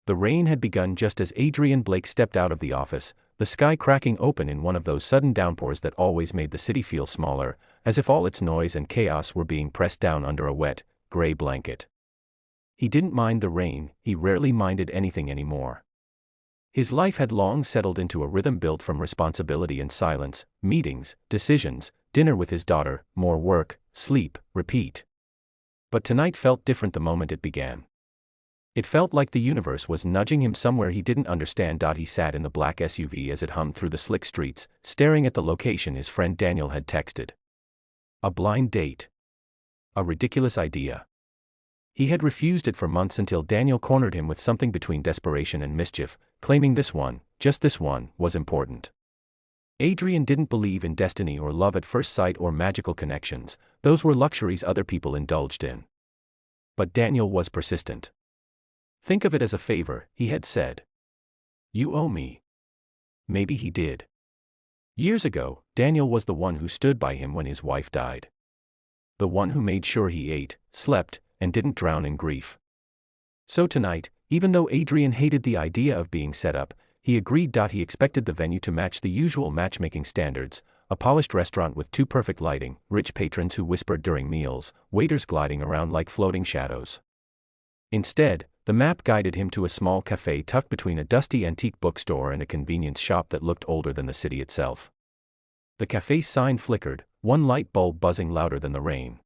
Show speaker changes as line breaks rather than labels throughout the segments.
The rain had begun just as Adrian Blake stepped out of the office, the sky cracking open in one of those sudden downpours that always made the city feel smaller, as if all its noise and chaos were being pressed down under a wet, gray blanket. He didn't mind the rain, he rarely minded anything anymore. His life had long settled into a rhythm built from responsibility and silence, meetings, decisions, dinner with his daughter, more work, sleep, repeat. But tonight felt different the moment it began. It felt like the universe was nudging him somewhere he didn't understand. He sat in the black SUV as it hummed through the slick streets, staring at the location his friend Daniel had texted. A blind date. A ridiculous idea. He had refused it for months until Daniel cornered him with something between desperation and mischief, claiming this one, just this one, was important. Adrian didn't believe in destiny or love at first sight or magical connections, those were luxuries other people indulged in. But Daniel was persistent. Think of it as a favor, he had said. You owe me. Maybe he did. Years ago, Daniel was the one who stood by him when his wife died. The one who made sure he ate, slept, and didn't drown in grief. So tonight, even though Adrian hated the idea of being set up, he agreed. He expected the venue to match the usual matchmaking standards, a polished restaurant with too perfect lighting, rich patrons who whispered during meals, waiters gliding around like floating shadows. Instead, the map guided him to a small cafe tucked between a dusty antique bookstore and a convenience shop that looked older than the city itself. The cafe's sign flickered, one light bulb buzzing louder than the rain.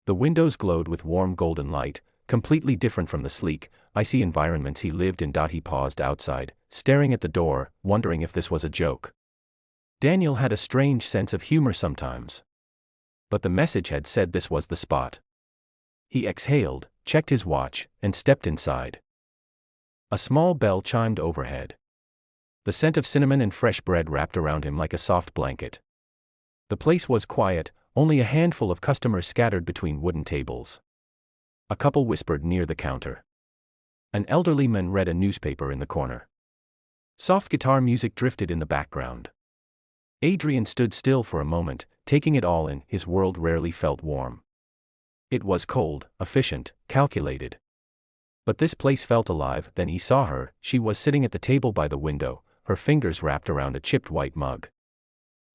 The windows glowed with warm golden light, completely different from the sleek, icy environments he lived in. He paused outside, staring at the door, wondering if this was a joke. Daniel had a strange sense of humor sometimes. But the message had said this was the spot. He exhaled, checked his watch, and stepped inside. A small bell chimed overhead. The scent of cinnamon and fresh bread wrapped around him like a soft blanket. The place was quiet, only a handful of customers scattered between wooden tables. A couple whispered near the counter. An elderly man read a newspaper in the corner. Soft guitar music drifted in the background. Adrian stood still for a moment, taking it all in. His world rarely felt warm. It was cold, efficient, calculated. But this place felt alive. Then he saw her. She was sitting at the table by the window, her fingers wrapped around a chipped white mug.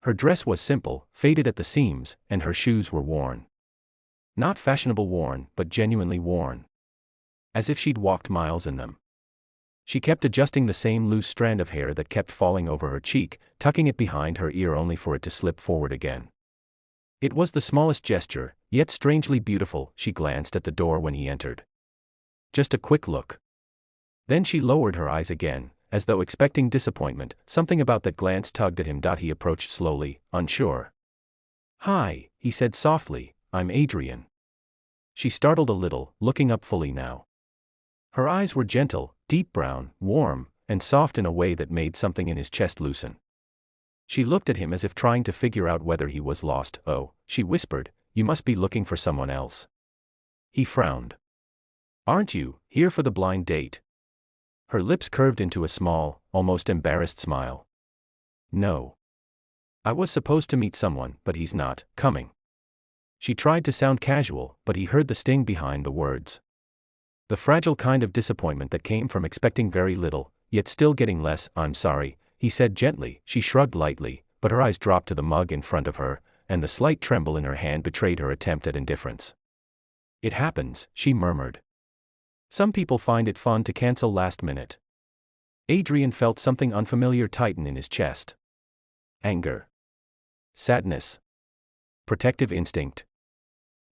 Her dress was simple, faded at the seams, and her shoes were worn. Not fashionable worn, but genuinely worn. As if she'd walked miles in them. She kept adjusting the same loose strand of hair that kept falling over her cheek, tucking it behind her ear only for it to slip forward again. It was the smallest gesture, yet strangely beautiful. She glanced at the door when he entered. Just a quick look. Then she lowered her eyes again, as though expecting disappointment. Something about that glance tugged at him. He approached slowly, unsure. "Hi," he said softly, "I'm Adrian." She startled a little, looking up fully now. Her eyes were gentle, deep brown, warm, and soft in a way that made something in his chest loosen. She looked at him as if trying to figure out whether he was lost. "Oh," she whispered, "you must be looking for someone else." He frowned. "Aren't you here for the blind date?" Her lips curved into a small, almost embarrassed smile. "No. I was supposed to meet someone, but he's not coming." She tried to sound casual, but he heard the sting behind the words. The fragile kind of disappointment that came from expecting very little, yet still getting less. "I'm sorry," he said gently. She shrugged lightly, but her eyes dropped to the mug in front of her, and the slight tremble in her hand betrayed her attempt at indifference. "It happens," she murmured. "Some people find it fun to cancel last minute." Adrian felt something unfamiliar tighten in his chest. Anger. Sadness. Protective instinct.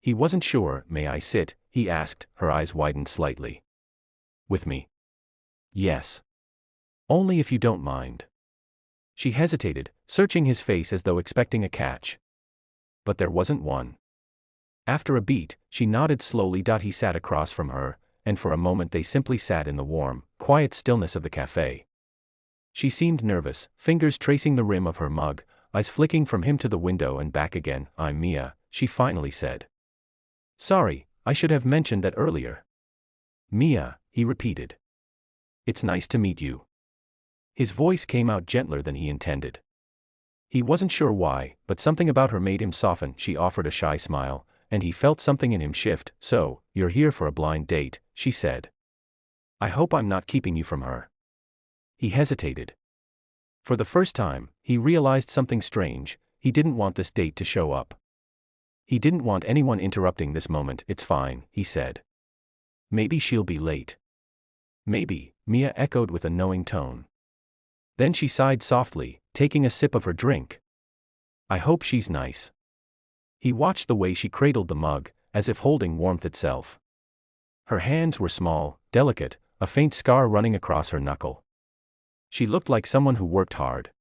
He wasn't sure. "May I sit?" he asked, her eyes widened slightly. "With me?" "Yes. Only if you don't mind." She hesitated, searching his face as though expecting a catch. But there wasn't one. After a beat, she nodded slowly. He sat across from her, and for a moment they simply sat in the warm, quiet stillness of the cafe. She seemed nervous, fingers tracing the rim of her mug, eyes flicking from him to the window and back again. "I'm Mia," she finally said. "Sorry, I should have mentioned that earlier." "Mia," he repeated. "It's nice to meet you." His voice came out gentler than he intended. He wasn't sure why, but something about her made him soften. She offered a shy smile, and he felt something in him shift. "So, you're here for a blind date," she said. I hope I'm not keeping you from her. He hesitated. For the first time, he realized something strange. He didn't want this date to show up. He didn't want anyone interrupting this moment. It's fine, he said. Maybe she'll be late. Maybe, Mia echoed with a knowing tone. Then she sighed softly, taking a sip of her drink. I hope she's nice. He watched the way she cradled the mug, as if holding warmth itself. Her hands were small, delicate, a faint scar running across her knuckle. She looked like someone who worked hard.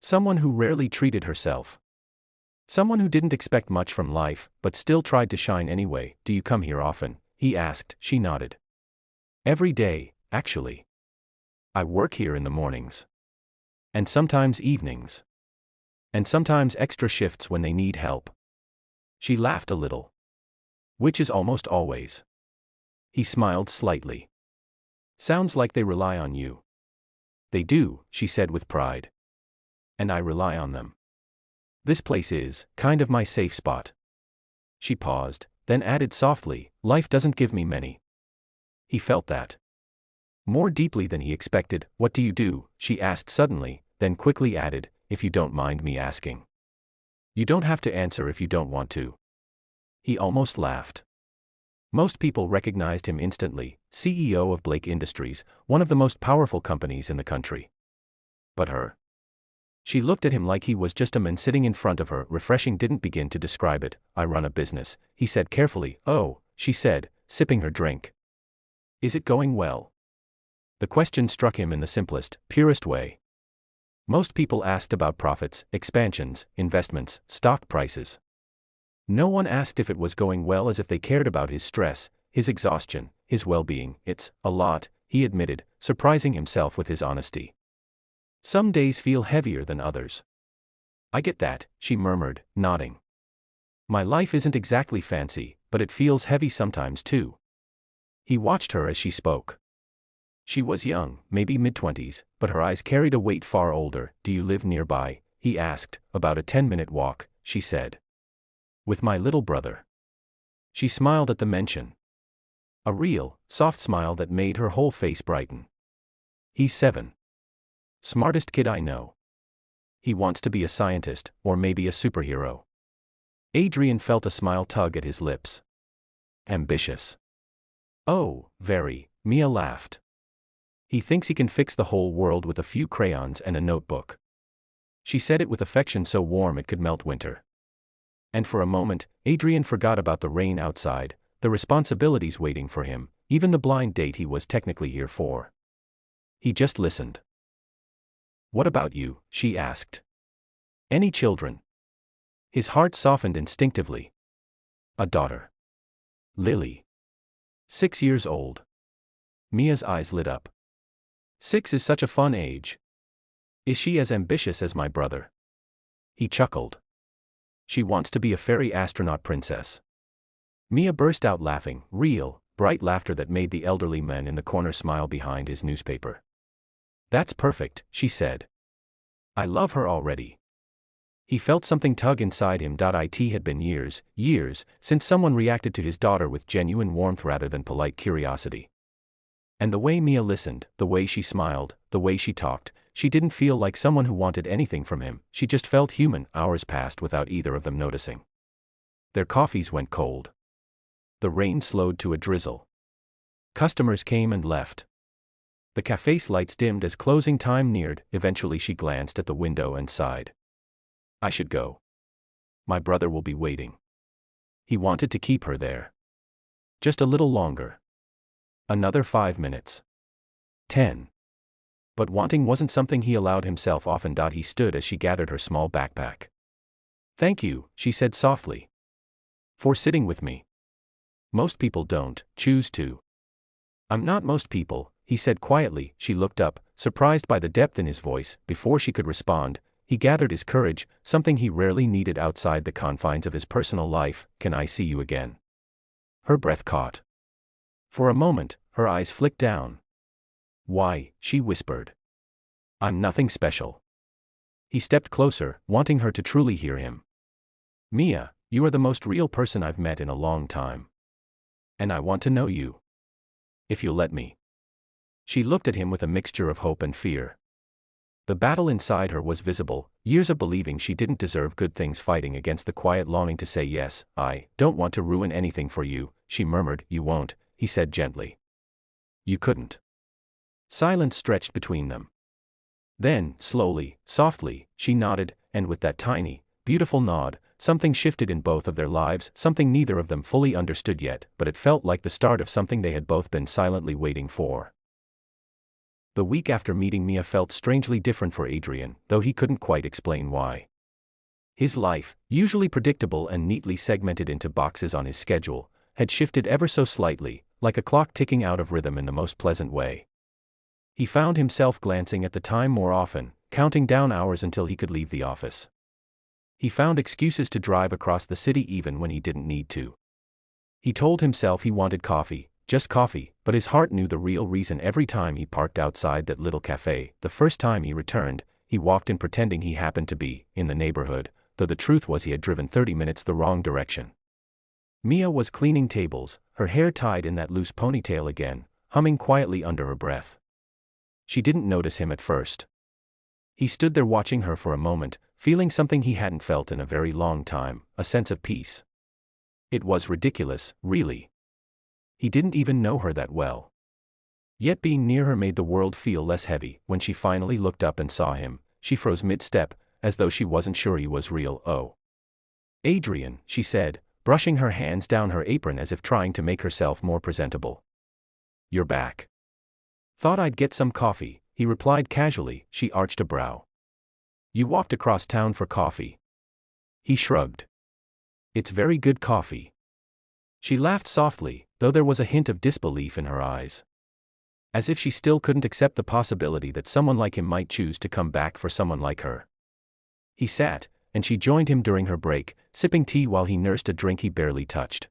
Someone who rarely treated herself. Someone who didn't expect much from life, but still tried to shine anyway. Do you come here often? He asked. She nodded. Every day, actually. I work here in the mornings. And sometimes evenings. And sometimes extra shifts when they need help. She laughed a little. Which is almost always. He smiled slightly. Sounds like they rely on you. They do, she said with pride. And I rely on them. This place is, kind of my safe spot. She paused, then added softly, life doesn't give me many. He felt that. More deeply than he expected. What do you do? She asked suddenly, then quickly added, if you don't mind me asking. You don't have to answer if you don't want to. He almost laughed. Most people recognized him instantly, CEO of Blake Industries, one of the most powerful companies in the country. But her? She looked at him like he was just a man sitting in front of her. Refreshing didn't begin to describe it. I run a business, he said carefully. Oh, she said, sipping her drink. Is it going well? The question struck him in the simplest, purest way. Most people asked about profits, expansions, investments, stock prices. No one asked if it was going well, as if they cared about his stress, his exhaustion, his well-being. It's a lot, he admitted, surprising himself with his honesty. Some days feel heavier than others. I get that, she murmured, nodding. My life isn't exactly fancy, but it feels heavy sometimes too. He watched her as she spoke. She was young, maybe mid-20s, but her eyes carried a weight far older. Do you live nearby? He asked. About a 10-minute walk, she said. With my little brother. She smiled at the mention. A real, soft smile that made her whole face brighten. He's 7. Smartest kid I know. He wants to be a scientist, or maybe a superhero. Adrian felt a smile tug at his lips. Ambitious. Oh, very, Mia laughed. He thinks he can fix the whole world with a few crayons and a notebook. She said it with affection so warm it could melt winter. And for a moment, Adrian forgot about the rain outside, the responsibilities waiting for him, even the blind date he was technically here for. He just listened. What about you? She asked. Any children? His heart softened instinctively. A daughter. Lily. 6 years old. Mia's eyes lit up. 6 is such a fun age. Is she as ambitious as my brother? He chuckled. She wants to be a fairy astronaut princess. Mia burst out laughing, real, bright laughter that made the elderly man in the corner smile behind his newspaper. That's perfect, she said. I love her already. He felt something tug inside him. It had been years, since someone reacted to his daughter with genuine warmth rather than polite curiosity. And the way Mia listened, the way she smiled, the way she talked, she didn't feel like someone who wanted anything from him. She just felt human. Hours passed without either of them noticing. Their coffees went cold. The rain slowed to a drizzle. Customers came and left. The cafe's lights dimmed as closing time neared. Eventually she glanced at the window and sighed. I should go. My brother will be waiting. He wanted to keep her there. Just a little longer. Another 5 minutes. 10. But wanting wasn't something he allowed himself often. He stood as she gathered her small backpack. Thank you, she said softly. For sitting with me. Most people don't choose to. I'm not most people, he said quietly. She looked up, surprised by the depth in his voice. Before she could respond, he gathered his courage, something he rarely needed outside the confines of his personal life. Can I see you again? Her breath caught. For a moment, her eyes flicked down. Why? She whispered. I'm nothing special. He stepped closer, wanting her to truly hear him. Mia, you are the most real person I've met in a long time. And I want to know you. If you'll let me. She looked at him with a mixture of hope and fear. The battle inside her was visible, years of believing she didn't deserve good things fighting against the quiet longing to say yes. "I don't want to ruin anything for you," she murmured. "You won't," he said gently. "You couldn't." Silence stretched between them. Then, slowly, softly, she nodded, and with that tiny, beautiful nod, something shifted in both of their lives, something neither of them fully understood yet, but it felt like the start of something they had both been silently waiting for. The week after meeting Mia felt strangely different for Adrian, though he couldn't quite explain why. His life, usually predictable and neatly segmented into boxes on his schedule, had shifted ever so slightly, like a clock ticking out of rhythm in the most pleasant way. He found himself glancing at the time more often, counting down hours until he could leave the office. He found excuses to drive across the city even when he didn't need to. He told himself he wanted coffee, just coffee, but his heart knew the real reason. Every time he parked outside that little cafe, the first time he returned, he walked in pretending he happened to be in the neighborhood, though the truth was he had driven 30 minutes the wrong direction. Mia was cleaning tables, her hair tied in that loose ponytail again, humming quietly under her breath. She didn't notice him at first. He stood there watching her for a moment, feeling something he hadn't felt in a very long time, a sense of peace. It was ridiculous, really. He didn't even know her that well. Yet being near her made the world feel less heavy. When she finally looked up and saw him, she froze mid-step, as though she wasn't sure he was real. "Oh. Adrian," she said, brushing her hands down her apron as if trying to make herself more presentable. "You're back." "Thought I'd get some coffee," he replied casually. She arched a brow. "You walked across town for coffee?" He shrugged. "It's very good coffee." She laughed softly, though there was a hint of disbelief in her eyes. As if she still couldn't accept the possibility that someone like him might choose to come back for someone like her. He sat, and she joined him during her break, sipping tea while he nursed a drink he barely touched.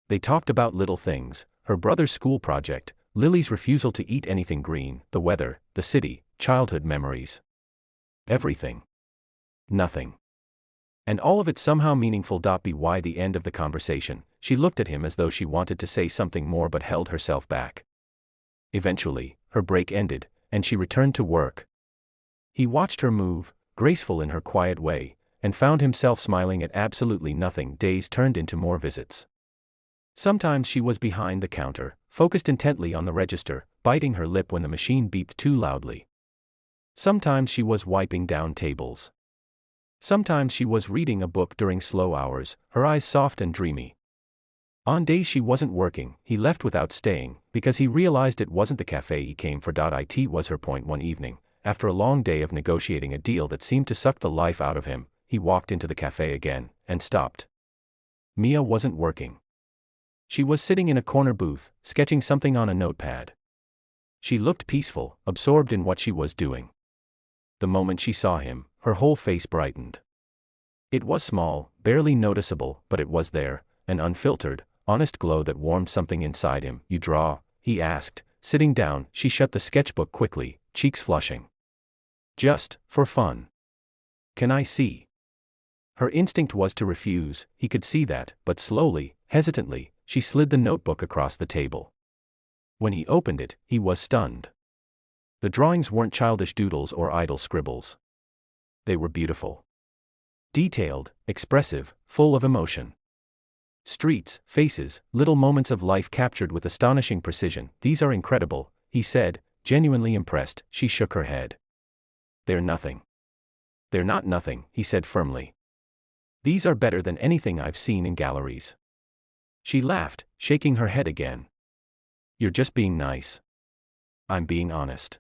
They talked about little things, her brother's school project, Lily's refusal to eat anything green, the weather, the city, childhood memories. Everything. Nothing. And all of it somehow meaningful. By the end of the conversation, she looked at him as though she wanted to say something more but held herself back. Eventually, her break ended, and she returned to work. He watched her move, graceful in her quiet way, and found himself smiling at absolutely nothing. Days turned into more visits. Sometimes she was behind the counter, focused intently on the register, biting her lip when the machine beeped too loudly. Sometimes she was wiping down tables. Sometimes she was reading a book during slow hours, her eyes soft and dreamy. On days she wasn't working, he left without staying, because he realized it wasn't the cafe he came for. It was her point. One evening, after a long day of negotiating a deal that seemed to suck the life out of him, he walked into the cafe again, and stopped. Mia wasn't working. She was sitting in a corner booth, sketching something on a notepad. She looked peaceful, absorbed in what she was doing. The moment she saw him, her whole face brightened. It was small, barely noticeable, but it was there, an unfiltered, honest glow that warmed something inside him. "You draw?" he asked, sitting down. She shut the sketchbook quickly, cheeks flushing. "Just for fun." "Can I see?" Her instinct was to refuse, he could see that, but slowly, hesitantly, she slid the notebook across the table. When he opened it, he was stunned. The drawings weren't childish doodles or idle scribbles. They were beautiful. Detailed, expressive, full of emotion. Streets, faces, little moments of life captured with astonishing precision. "These are incredible," he said, genuinely impressed. She shook her head. "They're nothing." "They're not nothing," he said firmly. "These are better than anything I've seen in galleries." She laughed, shaking her head again. "You're just being nice." "I'm being honest."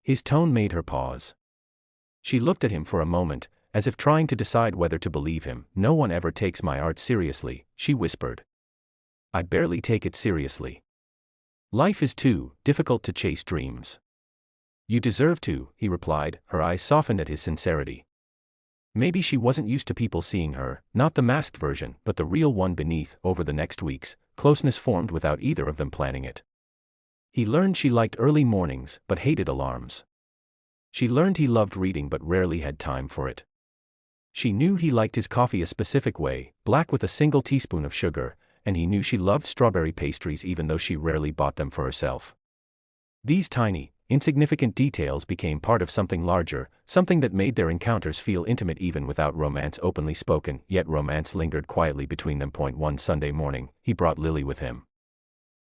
His tone made her pause. She looked at him for a moment, as if trying to decide whether to believe him. "No one ever takes my art seriously," she whispered. "I barely take it seriously. Life is too difficult to chase dreams." "You deserve to," he replied, her eyes softened at his sincerity. Maybe she wasn't used to people seeing her, not the masked version, but the real one beneath. Over the next weeks, closeness formed without either of them planning it. He learned she liked early mornings, but hated alarms. She learned he loved reading but rarely had time for it. She knew he liked his coffee a specific way, black with a single teaspoon of sugar, and he knew she loved strawberry pastries even though she rarely bought them for herself. These tiny, insignificant details became part of something larger, something that made their encounters feel intimate even without romance openly spoken, yet romance lingered quietly between them. One Sunday morning, he brought Lily with him.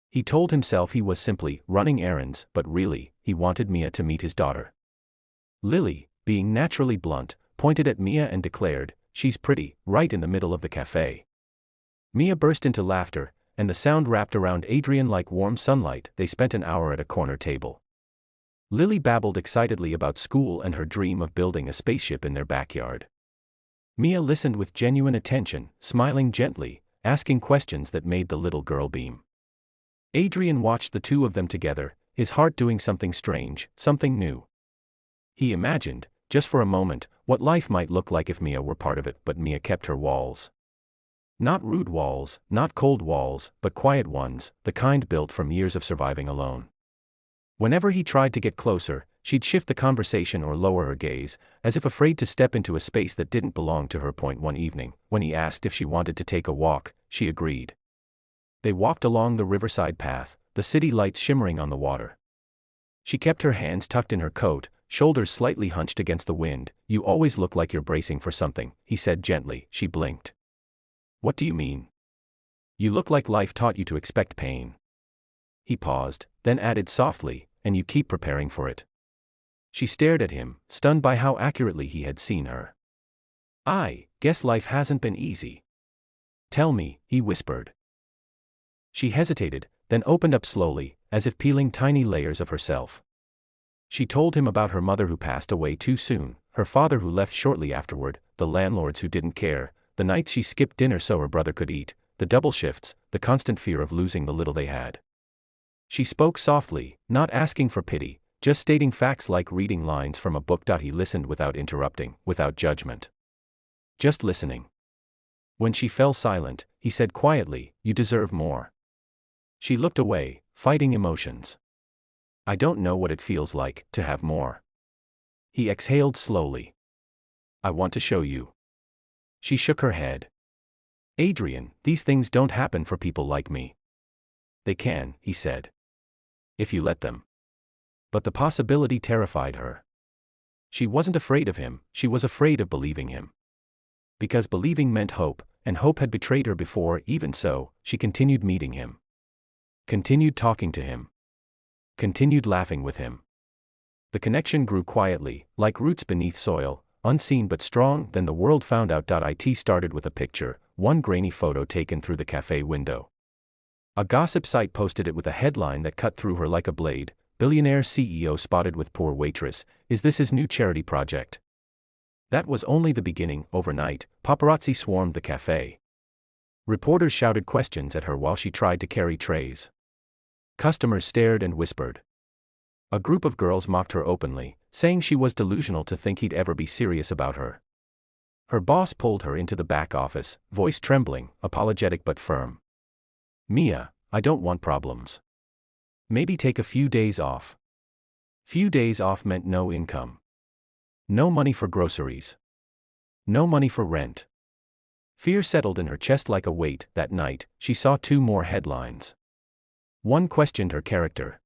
He told himself he was simply running errands, but really, he wanted Mia to meet his daughter. Lily, being naturally blunt, pointed at Mia and declared, "She's pretty," right in the middle of the cafe. Mia burst into laughter, and the sound wrapped around Adrian like warm sunlight. They spent an hour at a corner table. Lily babbled excitedly about school and her dream of building a spaceship in their backyard. Mia listened with genuine attention, smiling gently, asking questions that made the little girl beam. Adrian watched the two of them together, his heart doing something strange, something new. He imagined, just for a moment, what life might look like if Mia were part of it, but Mia kept her walls. Not rude walls, not cold walls, but quiet ones, the kind built from years of surviving alone. Whenever he tried to get closer, she'd shift the conversation or lower her gaze, as if afraid to step into a space that didn't belong to her. One evening, when he asked if she wanted to take a walk, she agreed. They walked along the riverside path, the city lights shimmering on the water. She kept her hands tucked in her coat, shoulders slightly hunched against the wind. "You always look like you're bracing for something," he said gently. She blinked. "What do you mean?" "You look like life taught you to expect pain." He paused, then added softly, "And you keep preparing for it." She stared at him, stunned by how accurately he had seen her. "I guess life hasn't been easy." "Tell me," he whispered. She hesitated, then opened up slowly, as if peeling tiny layers of herself. She told him about her mother who passed away too soon, her father who left shortly afterward, the landlords who didn't care, the nights she skipped dinner so her brother could eat, the double shifts, the constant fear of losing the little they had. She spoke softly, not asking for pity, just stating facts like reading lines from a book. He listened without interrupting, without judgment. Just listening. When she fell silent, he said quietly, "You deserve more." She looked away, fighting emotions. "I don't know what it feels like to have more." He exhaled slowly. "I want to show you." She shook her head. "Adrian, these things don't happen for people like me." "They can," he said. "If you let them." But the possibility terrified her. She wasn't afraid of him, she was afraid of believing him. Because believing meant hope, and hope had betrayed her before. Even so, she continued meeting him. Continued talking to him. Continued laughing with him. The connection grew quietly, like roots beneath soil, unseen but strong. Then the world found out. It started with a picture, one grainy photo taken through the cafe window. A gossip site posted it with a headline that cut through her like a blade: "Billionaire CEO spotted with poor waitress, is this his new charity project?" That was only the beginning. Overnight, paparazzi swarmed the cafe. Reporters shouted questions at her while she tried to carry trays. Customers stared and whispered. A group of girls mocked her openly, saying she was delusional to think he'd ever be serious about her. Her boss pulled her into the back office, voice trembling, apologetic but firm. "Mia, I don't want problems. Maybe take a few days off." Few days off meant no income. No money for groceries. No money for rent. Fear settled in her chest like a weight. That night, she saw two more headlines. One questioned her character.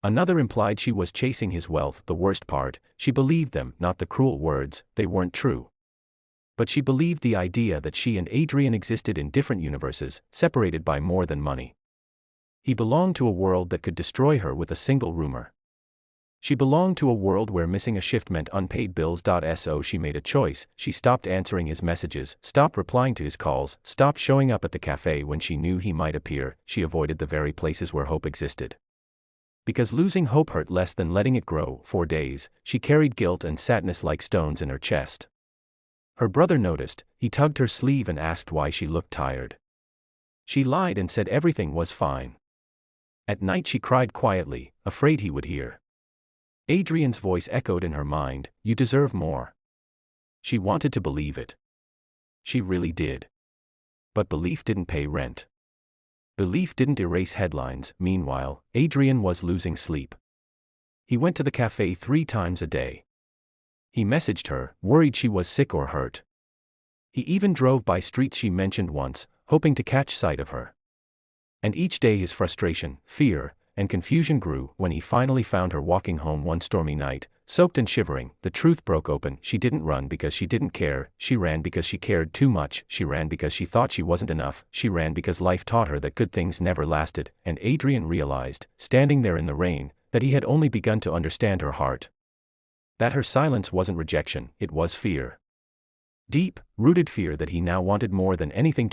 Another implied she was chasing his wealth. The worst part, she believed them, not the cruel words, they weren't true. But she believed the idea that she and Adrian existed in different universes, separated by more than money. He belonged to a world that could destroy her with a single rumor. She belonged to a world where missing a shift meant unpaid bills. So she made a choice. She stopped answering his messages, stopped replying to his calls, stopped showing up at the cafe when she knew he might appear. She avoided the very places where hope existed. Because losing hope hurt less than letting it grow. For days, she carried guilt and sadness like stones in her chest. Her brother noticed. He tugged her sleeve and asked why she looked tired. She lied and said everything was fine. At night she cried quietly, afraid he would hear. Adrian's voice echoed in her mind, "You deserve more." She wanted to believe it. She really did. But belief didn't pay rent. Belief didn't erase headlines. Meanwhile, Adrian was losing sleep. He went to the cafe 3 times a day. He messaged her, worried she was sick or hurt. He even drove by streets she mentioned once, hoping to catch sight of her. And each day his frustration, fear, and confusion grew when he finally found her walking home one stormy night, soaked and shivering. The truth broke open. She didn't run because she didn't care, she ran because she cared too much, she ran because she thought she wasn't enough, she ran because life taught her that good things never lasted, and Adrian realized, standing there in the rain, that he had only begun to understand her heart. That her silence wasn't rejection, it was fear. Deep, rooted fear that he now wanted more than anything